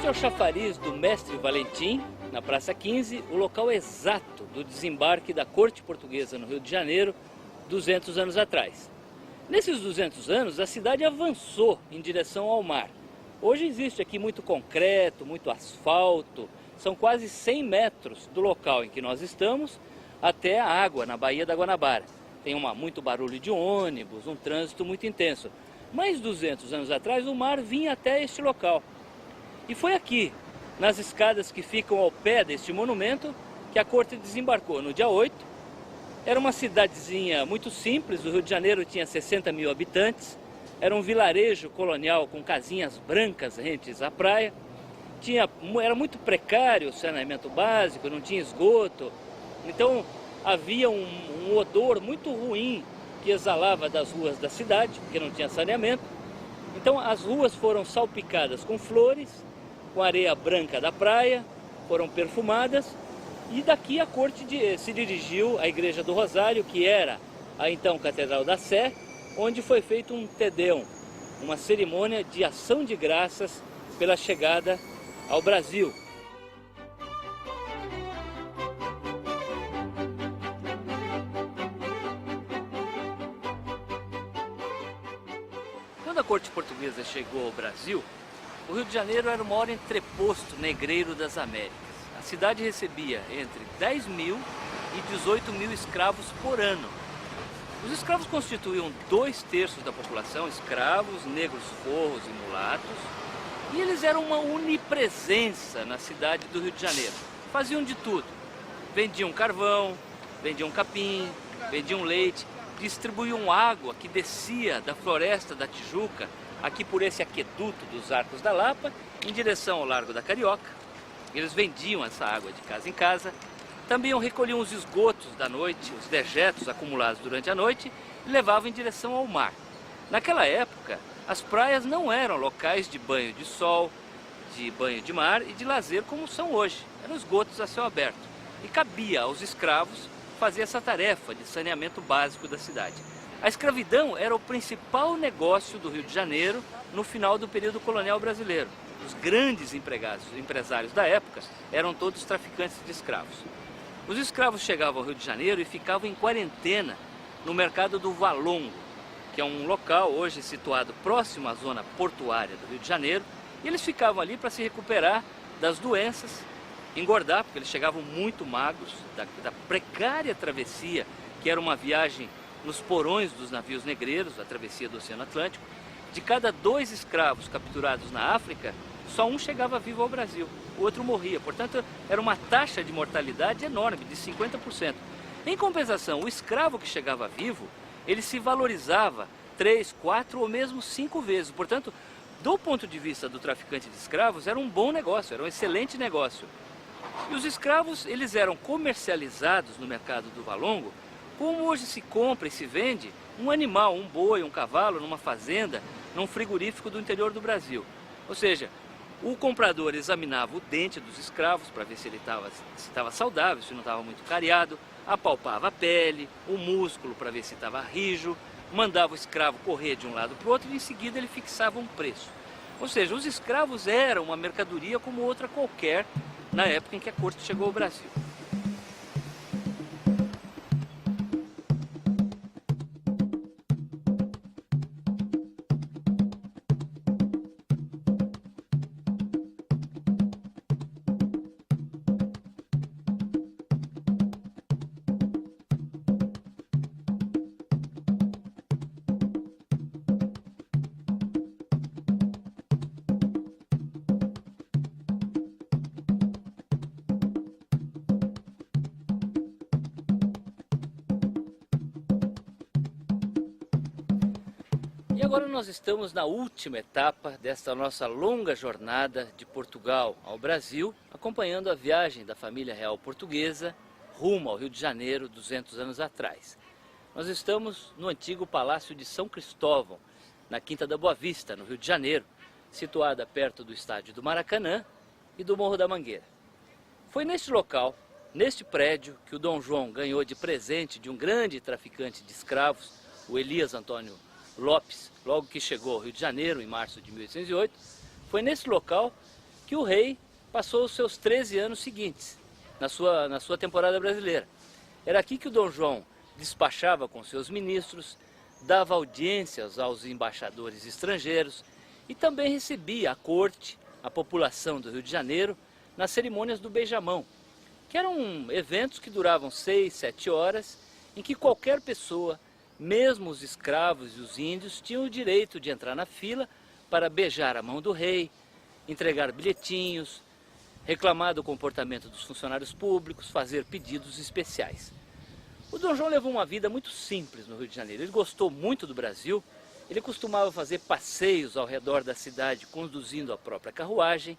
Este é o chafariz do Mestre Valentim, na Praça 15, o local exato do desembarque da corte portuguesa no Rio de Janeiro, 200 anos atrás. Nesses 200 anos, a cidade avançou em direção ao mar. Hoje existe aqui muito concreto, muito asfalto, são quase 100 metros do local em que nós estamos até a água, na Baía da Guanabara. Tem muito barulho de ônibus, um trânsito muito intenso. Mas 200 anos atrás, o mar vinha até este local. E foi aqui, nas escadas que ficam ao pé deste monumento, que a corte desembarcou no dia 8. Era uma cidadezinha muito simples, o Rio de Janeiro tinha 60 mil habitantes, era um vilarejo colonial com casinhas brancas rentes à praia, era muito precário o saneamento básico, não tinha esgoto, então havia um odor muito ruim que exalava das ruas da cidade, porque não tinha saneamento. Então as ruas foram salpicadas com flores, com areia branca da praia, foram perfumadas, e daqui a corte se dirigiu à Igreja do Rosário, que era a então Catedral da Sé, onde foi feito um Te Deum, uma cerimônia de ação de graças pela chegada ao Brasil. Quando a corte portuguesa chegou ao Brasil, o Rio de Janeiro era o maior entreposto negreiro das Américas. A cidade recebia entre 10 mil e 18 mil escravos por ano. Os escravos constituíam 2/3 da população, escravos, negros forros e mulatos, e eles eram uma onipresença na cidade do Rio de Janeiro. Faziam de tudo. Vendiam carvão, vendiam capim, vendiam leite, distribuíam água que descia da Floresta da Tijuca, aqui por esse aqueduto dos Arcos da Lapa, em direção ao Largo da Carioca. Eles vendiam essa água de casa em casa. Também recolhiam os esgotos da noite, os dejetos acumulados durante a noite, e levavam em direção ao mar. Naquela época, as praias não eram locais de banho de sol, de banho de mar e de lazer como são hoje. Eram esgotos a céu aberto. E cabia aos escravos fazer essa tarefa de saneamento básico da cidade. A escravidão era o principal negócio do Rio de Janeiro no final do período colonial brasileiro. Os grandes empresários da época eram todos traficantes de escravos. Os escravos chegavam ao Rio de Janeiro e ficavam em quarentena no mercado do Valongo, que é um local hoje situado próximo à zona portuária do Rio de Janeiro, e eles ficavam ali para se recuperar das doenças, engordar, porque eles chegavam muito magros, da precária travessia, que era uma viagem nos porões dos navios negreiros, a travessia do Oceano Atlântico. De cada 2 escravos capturados na África, só um chegava vivo ao Brasil, o outro morria. Portanto, era uma taxa de mortalidade enorme, de 50%. Em compensação, o escravo que chegava vivo, ele se valorizava 3, 4 ou mesmo 5 vezes. Portanto, do ponto de vista do traficante de escravos, era um bom negócio, era um excelente negócio. E os escravos, eles eram comercializados no mercado do Valongo, como hoje se compra e se vende um animal, um boi, um cavalo, numa fazenda, num frigorífico do interior do Brasil. Ou seja, o comprador examinava o dente dos escravos para ver se ele estava saudável, se não estava muito cariado, apalpava a pele, o músculo para ver se estava rijo, mandava o escravo correr de um lado para o outro e em seguida ele fixava um preço. Ou seja, os escravos eram uma mercadoria como outra qualquer na época em que a corte chegou ao Brasil. E agora nós estamos na última etapa desta nossa longa jornada de Portugal ao Brasil, acompanhando a viagem da família real portuguesa rumo ao Rio de Janeiro 200 anos atrás. Nós estamos no antigo Palácio de São Cristóvão, na Quinta da Boa Vista, no Rio de Janeiro, situada perto do estádio do Maracanã e do Morro da Mangueira. Foi neste local, neste prédio, que o Dom João ganhou de presente de um grande traficante de escravos, o Elias Antônio Lopes, logo que chegou ao Rio de Janeiro, em março de 1808, foi nesse local que o rei passou os seus 13 anos seguintes, na sua temporada brasileira. Era aqui que o Dom João despachava com seus ministros, dava audiências aos embaixadores estrangeiros e também recebia a corte, a população do Rio de Janeiro, nas cerimônias do beijamão, que eram eventos que duravam 6, 7 horas, em que qualquer pessoa, mesmo os escravos e os índios, tinham o direito de entrar na fila para beijar a mão do rei, entregar bilhetinhos, reclamar do comportamento dos funcionários públicos, fazer pedidos especiais. O Dom João levou uma vida muito simples no Rio de Janeiro. Ele gostou muito do Brasil, ele costumava fazer passeios ao redor da cidade conduzindo a própria carruagem.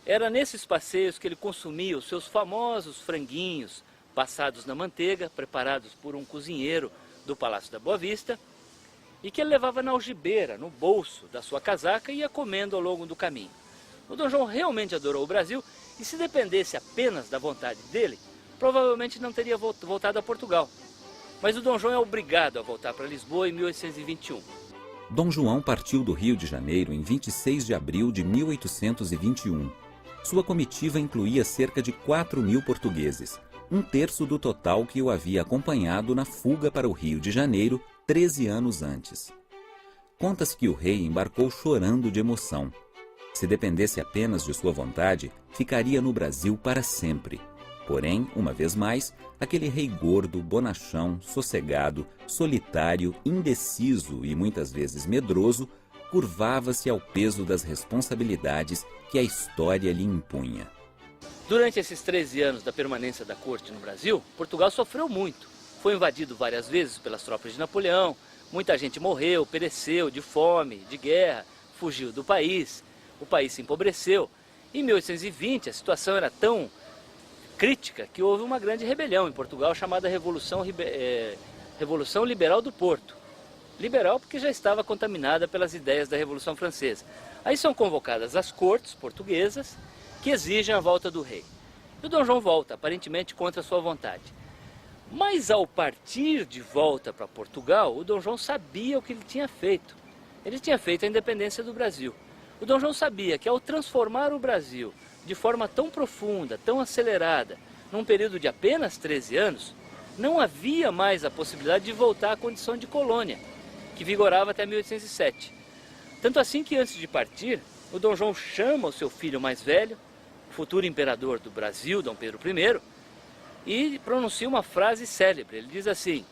Era nesses passeios que ele consumia os seus famosos franguinhos passados na manteiga, preparados por um cozinheiro do Palácio da Boa Vista, e que ele levava na algibeira, no bolso da sua casaca e ia comendo ao longo do caminho. O Dom João realmente adorou o Brasil e, se dependesse apenas da vontade dele, provavelmente não teria voltado a Portugal. Mas o Dom João é obrigado a voltar para Lisboa em 1821. Dom João partiu do Rio de Janeiro em 26 de abril de 1821. Sua comitiva incluía cerca de 4.000 portugueses, um terço do total que o havia acompanhado na fuga para o Rio de Janeiro 13 anos antes. Conta-se que o rei embarcou chorando de emoção. Se dependesse apenas de sua vontade, ficaria no Brasil para sempre. Porém, uma vez mais, aquele rei gordo, bonachão, sossegado, solitário, indeciso e muitas vezes medroso, curvava-se ao peso das responsabilidades que a história lhe impunha. Durante esses 13 anos da permanência da corte no Brasil, Portugal sofreu muito. Foi invadido várias vezes pelas tropas de Napoleão, muita gente morreu, pereceu de fome, de guerra, fugiu do país, o país se empobreceu. Em 1820 a situação era tão crítica que houve uma grande rebelião em Portugal chamada Revolução Liberal do Porto. Liberal porque já estava contaminada pelas ideias da Revolução Francesa. Aí são convocadas as cortes portuguesas que exigem a volta do rei. E o Dom João volta, aparentemente contra a sua vontade. Mas ao partir de volta para Portugal, o Dom João sabia o que ele tinha feito. Ele tinha feito a independência do Brasil. O Dom João sabia que ao transformar o Brasil de forma tão profunda, tão acelerada, num período de apenas 13 anos, não havia mais a possibilidade de voltar à condição de colônia, que vigorava até 1807. Tanto assim que antes de partir, o Dom João chama o seu filho mais velho, futuro imperador do Brasil, Dom Pedro I, e pronuncia uma frase célebre. Ele diz assim: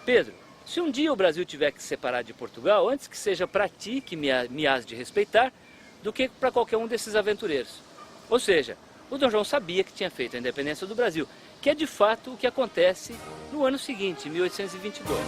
Pedro, se um dia o Brasil tiver que se separar de Portugal, antes que seja para ti que me has de respeitar, do que para qualquer um desses aventureiros. Ou seja, o Dom João sabia que tinha feito a independência do Brasil, que é de fato o que acontece no ano seguinte, em 1822.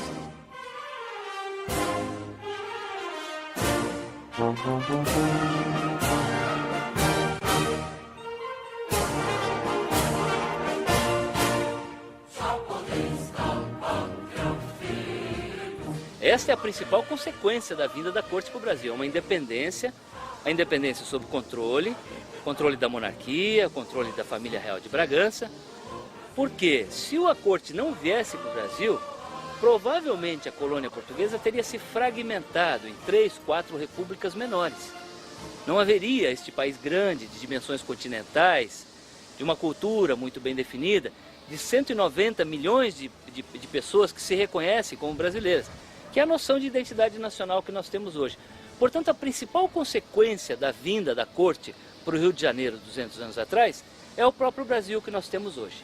Esta é a principal consequência da vinda da corte para o Brasil, uma independência, a independência sob controle da monarquia, controle da família real de Bragança, porque se a corte não viesse para o Brasil, provavelmente a colônia portuguesa teria se fragmentado em 3, 4 repúblicas menores. Não haveria este país grande, de dimensões continentais, de uma cultura muito bem definida, de 190 milhões de pessoas que se reconhecem como brasileiras, que é a noção de identidade nacional que nós temos hoje. Portanto, a principal consequência da vinda da corte para o Rio de Janeiro 200 anos atrás é o próprio Brasil que nós temos hoje.